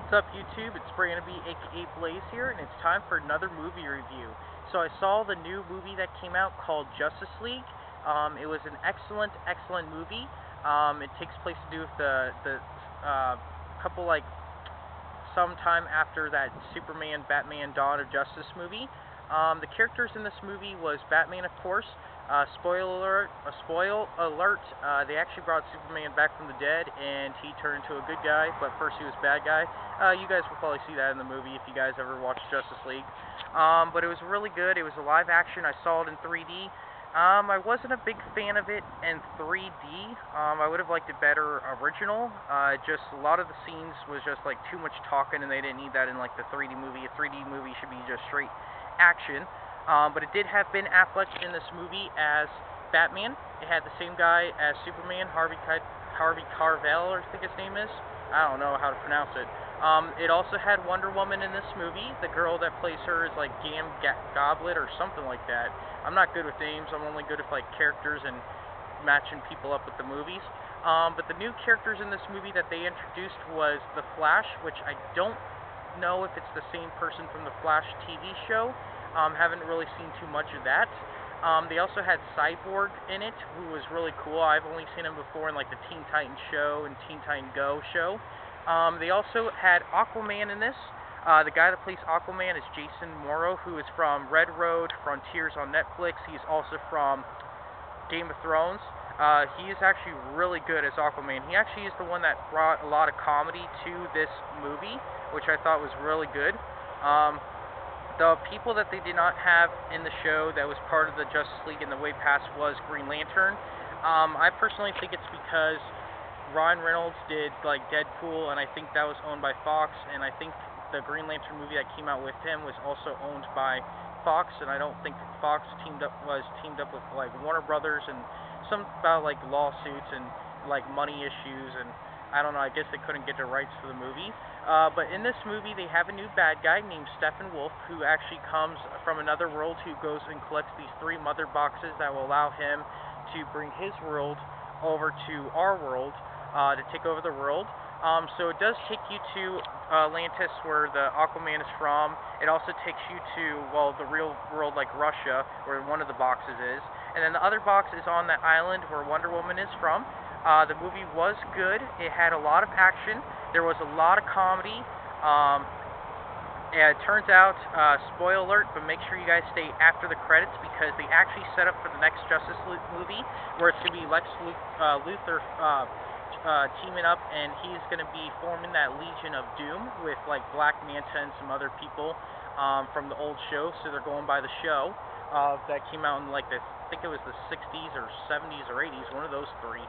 What's up, YouTube? It's Brandon B, aka Blaze here, and it's time for another movie review. So I saw the new movie that came out called Justice League. It was an excellent movie. It takes place to do with the couple sometime after that Superman, Batman, Dawn of Justice movie. The characters in this movie was Batman, of course. Spoiler alert, they actually brought Superman back from the dead, and he turned into a good guy, but first he was a bad guy. You guys will probably see that in the movie if you guys ever watched Justice League. But it was really good. It was a live action. I saw it in 3D. I wasn't a big fan of it in 3D. I would have liked it better original. Just a lot of the scenes was just like too much talking, and they didn't need that in like the 3D movie. A 3D movie should be just straight action. But it did have Ben Affleck in this movie as Batman. It had the same guy as Superman, Harvey Carvel, I think his name is. I don't know how to pronounce it. It also had Wonder Woman in this movie. The girl that plays her is like Goblet or something like that. I'm not good with names. I'm only good with like characters and matching people up with the movies. But the new characters in this movie that they introduced was The Flash, which I don't know if it's the same person from the Flash TV show. Haven't really seen too much of that. They also had Cyborg in it, who was really cool. I've only seen him before in like the Teen Titans show and Teen Titan Go show. They also had Aquaman in this. The guy that plays Aquaman is Jason Momoa, who is from Red Road, Frontiers on Netflix. He's also from Game of Thrones. He is actually really good as Aquaman. He actually is the one that brought a lot of comedy to this movie, which I thought was really good. The people that they did not have in the show that was part of the Justice League in the way past was Green Lantern. I personally think it's because Ryan Reynolds did like Deadpool, and I think that was owned by Fox, and I think the Green Lantern movie that came out with him was also owned by Fox, and I don't think Fox was teamed up with like Warner Brothers, and some about like lawsuits and like money issues, and I don't know, I guess they couldn't get the rights for the movie. But in this movie, they have a new bad guy named Steppenwolf, who actually comes from another world, who goes and collects these 3 mother boxes that will allow him to bring his world over to our world, to take over the world. So it does take you to Atlantis, where the Aquaman is from. It also takes you to, well, the real world, like Russia, where one of the boxes is. And then the other box is on the island where Wonder Woman is from. The movie was good. It had a lot of action. There was a lot of comedy. Yeah, it turns out, spoiler alert, but make sure you guys stay after the credits, because they actually set up for the next Justice League movie, where it's going to be Lex Luthor teaming up, and he's going to be forming that Legion of Doom with like Black Manta and some other people from the old show. So they're going by the show that came out in like I think it was the 60s or 70s or 80s, one of those 3.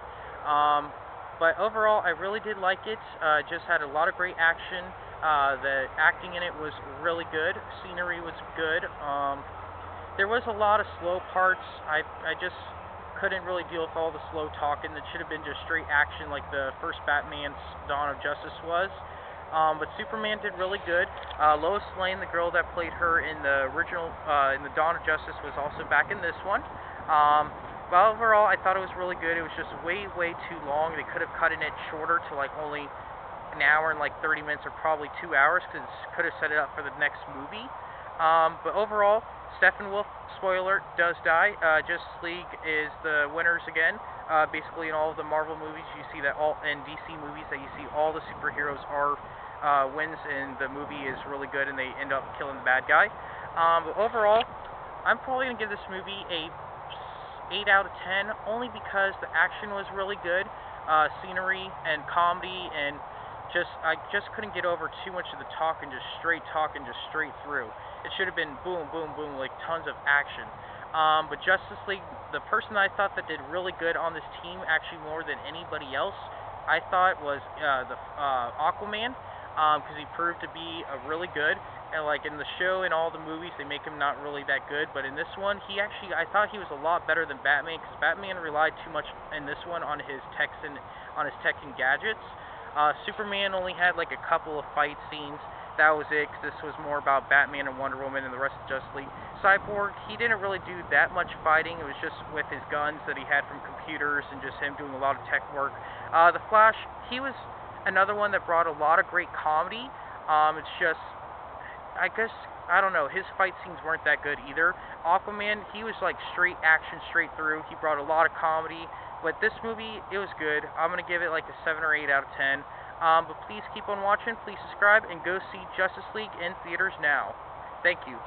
But overall, I really did like it. Just had a lot of great action. The acting in it was really good. Scenery was good. There was a lot of slow parts. I just couldn't really deal with all the slow talking. It should have been just straight action like the first Batman's Dawn of Justice was. But Superman did really good. Lois Lane, the girl that played her in the original, in the Dawn of Justice, was also back in this one. But overall, I thought it was really good. It was just way too long. They could have cut it shorter to like only an hour and like 30 minutes, or probably 2 hours, because could have set it up for the next movie. But overall, Steppenwolf, spoiler, does die. Justice League is the winners again. Basically, in all of the Marvel movies, you see that in DC movies that you see all the superheroes are wins, and the movie is really good, and they end up killing the bad guy. But overall, I'm probably gonna give this movie a 8 out of 10, only because the action was really good, scenery and comedy, and I just couldn't get over too much of the talking, just straight through. It should have been boom, boom, boom, like tons of action. But Justice League, the person I thought that did really good on this team, actually more than anybody else, I thought was the Aquaman, because he proved to be really good. And like in the show and all the movies, they make him not really that good, but in this one, I thought he was a lot better than Batman, because Batman relied too much in this one on his tech and gadgets. Superman only had like a couple of fight scenes. That was it, because this was more about Batman and Wonder Woman and the rest of Justice League. Cyborg, he didn't really do that much fighting. It was just with his guns that he had from computers and just him doing a lot of tech work. The Flash, he was another one that brought a lot of great comedy. It's just, I guess, I don't know, his fight scenes weren't that good either. Aquaman, he was like straight action, straight through. He brought a lot of comedy. But this movie, it was good. I'm going to give it like a 7 or 8 out of 10. But please keep on watching, please subscribe, and go see Justice League in theaters now. Thank you.